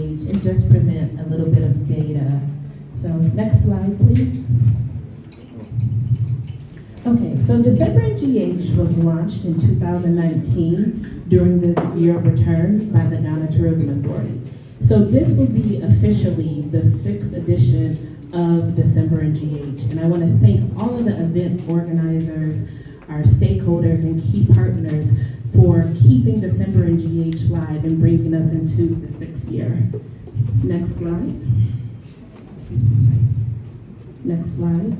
and just present a little bit of data. So next slide, please. Okay, so December in GH was launched in 2019 during the year of return by the Ghana Tourism Authority. So this will be officially the 6th edition of December in GH. And I want to thank all of the event organizers, our stakeholders, and key partners for keeping December in GH live and bringing us into the 6th year. Next slide. Next slide.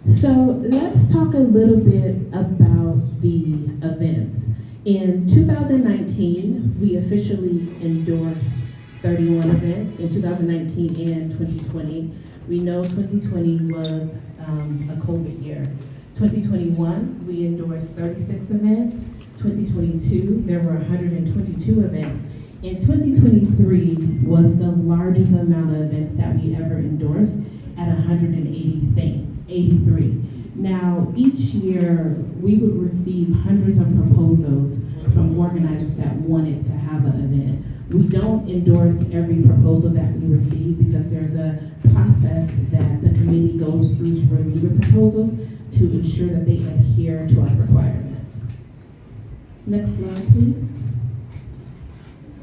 So let's talk a little bit about the events. In 2019, we officially endorsed 31 events in 2019 and 2020. We know 2020 was a COVID year. 2021, we endorsed 36 events. 2022, there were 122 events. And 2023 was the largest amount of events that we ever endorsed at 183. Now, each year, we would receive hundreds of proposals from organizers that wanted to have an event. We don't endorse every proposal that we receive because there's a process that the committee goes through to review the proposals to ensure that they adhere to our requirements. Next slide, please.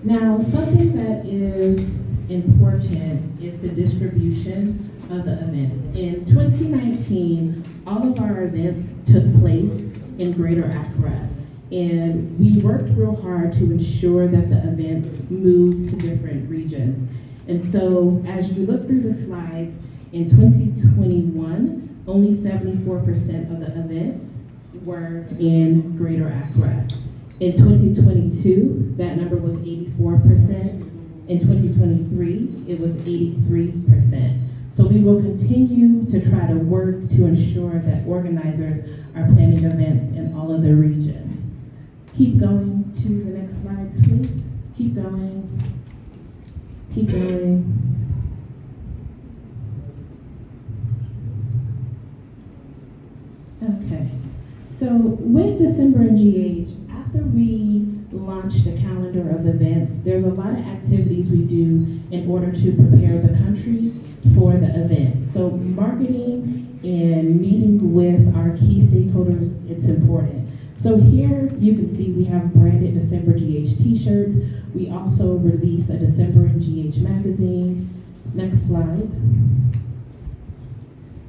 Now, something that is important is the distribution of the events. In 2019, all of our events took place in Greater Accra. And we worked real hard to ensure that the events moved to different regions. And so as you look through the slides, in 2021, only 74% of the events were in Greater Accra. In 2022, that number was 84%. In 2023, it was 83%. So we will continue to try to work to ensure that organizers are planning events in all of the regions. Keep going to the next slides, please. Keep going. Keep going. Okay. So with December in GH, after we launched the calendar of events, there's a lot of activities we do in order to prepare the country for the event. So marketing and meeting with our key stakeholders, it's important. So here you can see we have branded December GH t-shirts. We also release a December in GH magazine. Next slide.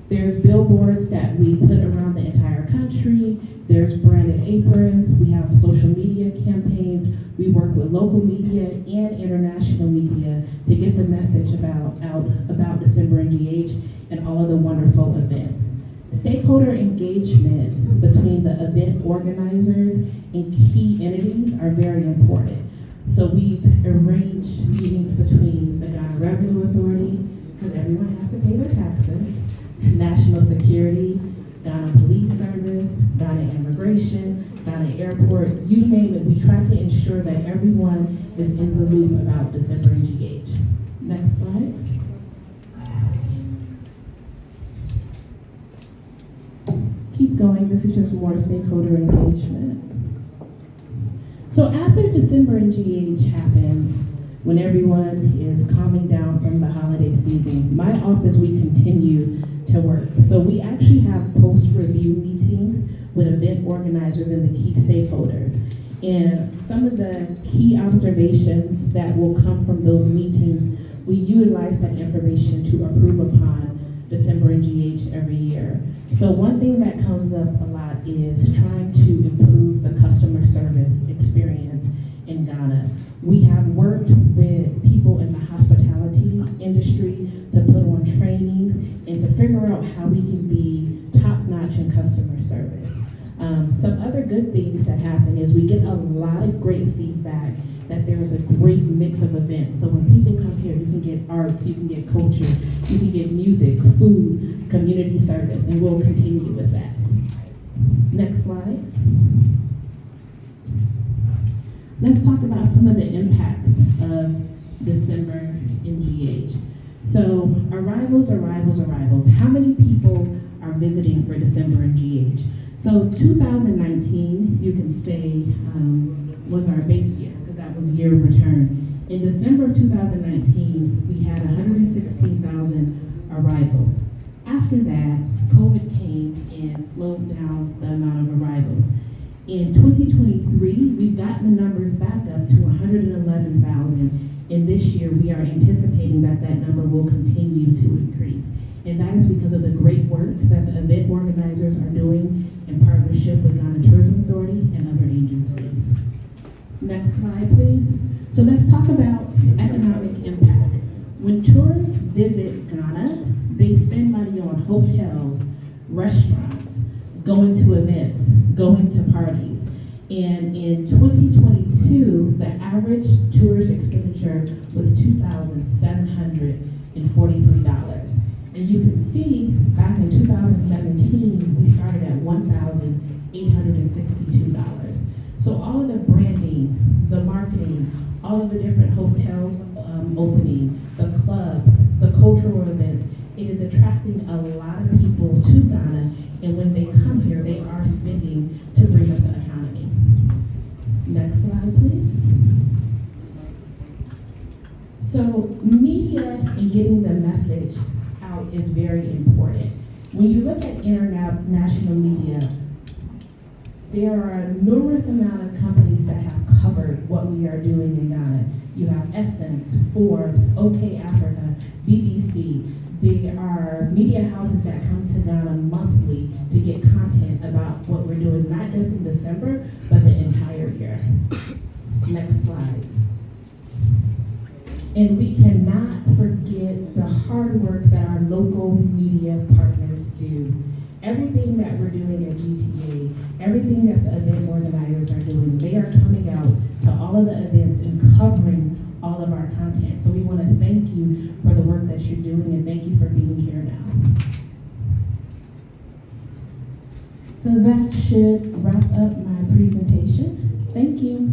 There's billboards that we put around the entire country. There's branded aprons. We have social media campaigns. We work with local media and international media to get the message out about December in GH and all of the wonderful events. Stakeholder engagement between the event organizers and key entities are very important. So we've arranged meetings between the Ghana Revenue Authority, because everyone has to pay their taxes, National Security, Ghana Police Service, Ghana Immigration, Ghana Airport, you name it. We try to ensure that everyone is in the loop about December in GH. Next slide. Keep going, this is just more stakeholder engagement. So after December in GH happens, when everyone is calming down from the holiday season, my office, we continue to work. So we actually have post-review meetings with event organizers and the key stakeholders. And some of the key observations that will come from those meetings, we utilize that information to improve upon December in GH every year. So one thing that comes up a lot is trying to improve the customer service experience in Ghana. We have worked with people in the hospitality industry to put on trainings and to figure out how we can be top-notch in customer service. Some other good things that happen is we get a lot of great feedback that there's a great mix of events. So when people come here, you can get arts, you can get culture, you can get music, food, community service, and we'll continue with that. Next slide. Let's talk about some of the impacts of December in GH. So arrivals. How many people are visiting for December in GH? So 2019, you can say, was our base year, because that that was year of return. In December of 2019, we had 116,000 arrivals. After that, COVID came and slowed down the amount of arrivals. In 2023, we've gotten the numbers back up to 111,000, and this year we are anticipating that that number will continue to increase. And that is because of the great work that the event organizers are doing in partnership with Ghana Tourism Authority and other agencies. Next slide, please. So let's talk about economic impact. When tourists visit Ghana, they spend money on hotels, restaurants, going to events, going to parties. And in 2022, the average tourist expenditure was $2,743. And you can see back in 2017, we started at $1,862. So all of the branding, the marketing, all of the different hotels opening, the clubs, the cultural events, it is attracting a lot of people to Ghana, and when they come here, they are spending to bring up the economy. Next slide, please. So media and getting the message out is very important. When you look at international media, there are a numerous amount of companies that have covered what we are doing in Ghana. You have Essence, Forbes, OK Africa, BBC. There are media houses that come to Ghana monthly to get content about what we're doing, not just in December, but the entire year. Next slide. And we cannot forget the hard work that our local media partners do. Everything that we're doing at GTA, everything that the event organizers are doing, they are coming out to all of the events and covering all of our content. So we want to thank you for the work that you're doing, and thank you for being here now. So that should wrap up my presentation. Thank you.